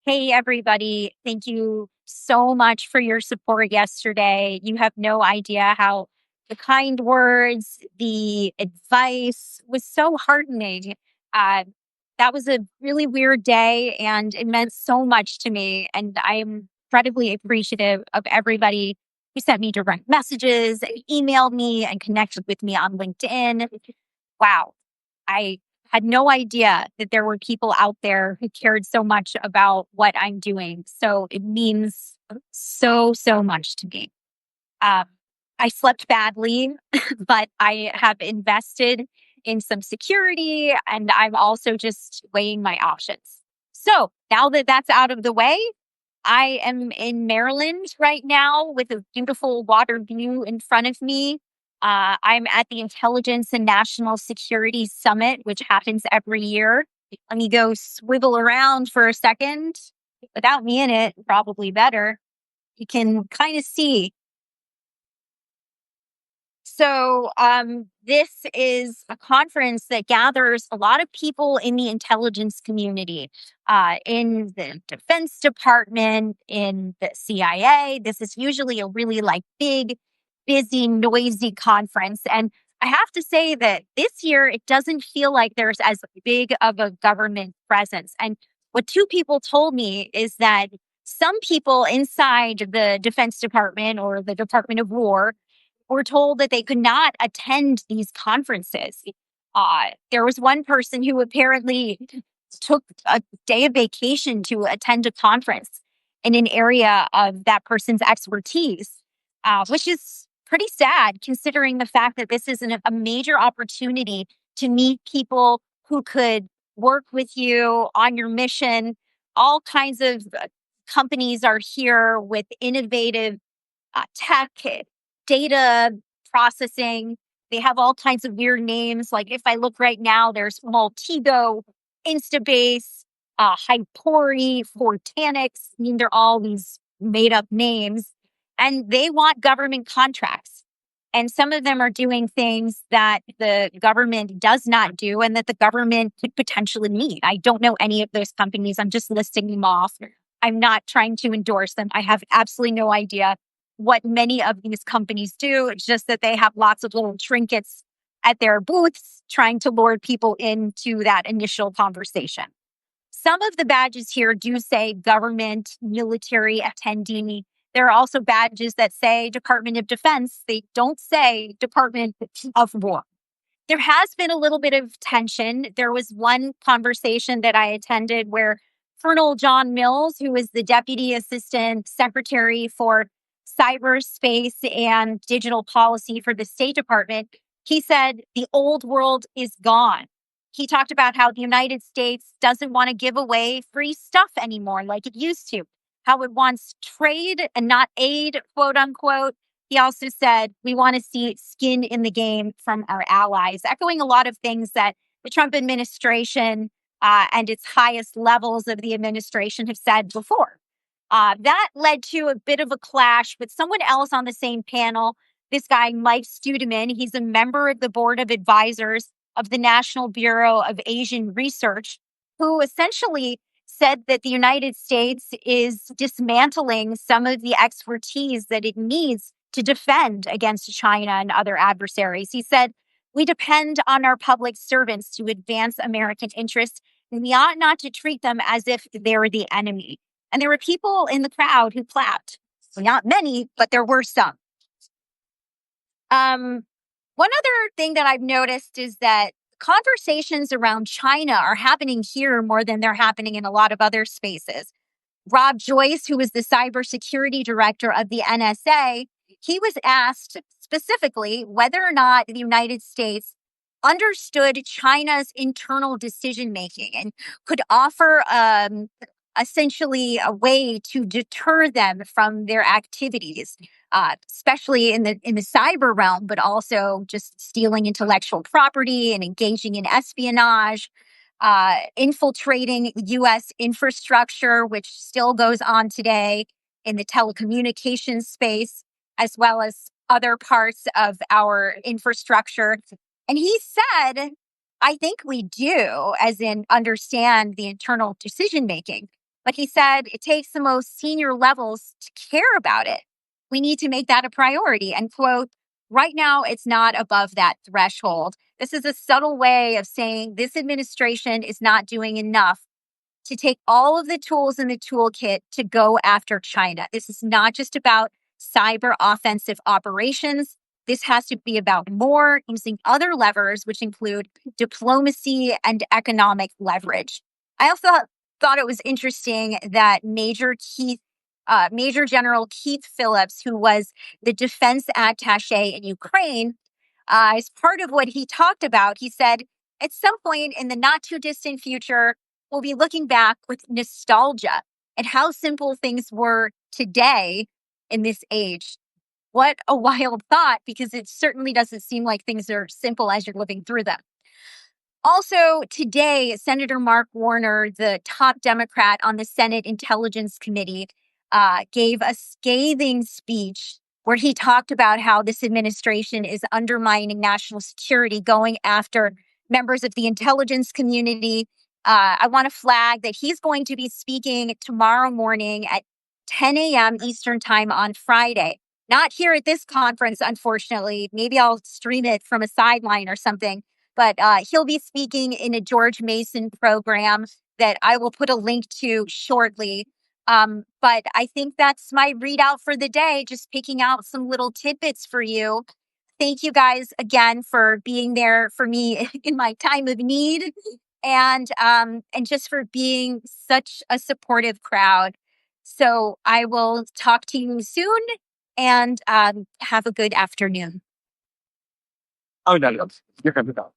Hey, everybody. Thank you so much for your support yesterday. You have no idea how the kind words, the advice was so heartening. Uh, that was a really weird day and it meant so much to me. And I'm incredibly appreciative of everybody who sent me direct messages and emailed me and connected with me on LinkedIn. Wow. I had no idea that there were people out there who cared so much about what I'm doing. So it means so much to me. Um, I slept badly, but I have invested in some security and I'm also just weighing my options. So now that that's out of the way, I am in Maryland right now with a beautiful water view in front of me. I'm at the Intelligence and National Security Summit, which happens every year. Let me go swivel around for a second. Without me in it, probably better. You can kind of see. This is a conference that gathers a lot of people in the intelligence community, in the Defense Department, in the CIA. This is usually a really big, busy, noisy conference. And I have to say that this year, it doesn't feel like there's as big of a government presence. And what two people told me is that some people inside the Defense Department or the Department of War were told that they could not attend these conferences. There was one person who apparently took a day of vacation to attend a conference in an area of that person's expertise, which is pretty sad considering the fact that this is a major opportunity to meet people who could work with you on your mission. All kinds of companies are here with innovative tech, data processing. They have all kinds of weird names. Like if I look right now, there's Multigo, Instabase, Hypori, Fortanix. I mean, they're all these made up names. And they want government contracts. And some of them are doing things that the government does not do and that the government could potentially need. I don't know any of those companies. I'm just listing them off. I'm not trying to endorse them. I have absolutely no idea what many of these companies do. It's just that they have lots of little trinkets at their booths trying to lure people into that initial conversation. Some of the badges here do say government, military attendee. There are also badges that say Department of Defense. They don't say Department of War. There has been a little bit of tension. There was one conversation that I attended where Colonel John Mills, who is the Deputy Assistant Secretary for Cyberspace and Digital Policy for the State Department, he said the old world is gone. He talked about how the United States doesn't want to give away free stuff anymore like it used to, how it wants trade and not aid, quote unquote. He also said, we want to see skin in the game from our allies, echoing a lot of things that the Trump administration and its highest levels of the administration have said before. That led to a bit of a clash with someone else on the same panel. This guy, Mike Studeman, he's a member of the board of advisors of the National Bureau of Asian Research, who essentially said that the United States is dismantling some of the expertise that it needs to defend against China and other adversaries. He said, we depend on our public servants to advance American interests, and we ought not to treat them as if they're the enemy. And there were people in the crowd who clapped. So not many, but there were some. One other thing that I've noticed is that conversations around China are happening here more than they're happening in a lot of other spaces. Rob Joyce, who was the cybersecurity director of the NSA, he was asked specifically whether or not the United States understood China's internal decision making and could offer essentially a way to deter them from their activities, especially in the cyber realm, but also just stealing intellectual property and engaging in espionage, infiltrating U.S. infrastructure, which still goes on today in the telecommunications space, as well as other parts of our infrastructure. And he said, I think we do, as in understand the internal decision making. But he said it takes the most senior levels to care about it. We need to make that a priority. And quote, right now, it's not above that threshold. This is a subtle way of saying this administration is not doing enough to take all of the tools in the toolkit to go after China. This is not just about cyber offensive operations. This has to be about more using other levers, which include diplomacy and economic leverage. I also thought it was interesting that Major General Keith Phillips, who was the defense attaché in Ukraine, as part of what he talked about, he said, at some point in the not too distant future, we'll be looking back with nostalgia at how simple things were today in this age. What a wild thought, because it certainly doesn't seem like things are simple as you're living through them. Also, today, Senator Mark Warner, the top Democrat on the Senate Intelligence Committee, gave a scathing speech where he talked about how this administration is undermining national security, going after members of the intelligence community. I want to flag that he's going to be speaking tomorrow morning at 10 a.m. Eastern Time on Friday. Not here at this conference, unfortunately. Maybe I'll stream it from a sideline or something. But he'll be speaking in a George Mason program that I will put a link to shortly. But I think that's my readout for the day, just picking out some little tidbits for you. Thank you guys again for being there for me in my time of need, and just for being such a supportive crowd. So I will talk to you soon, and have a good afternoon. Oh, no, no. You're going to go.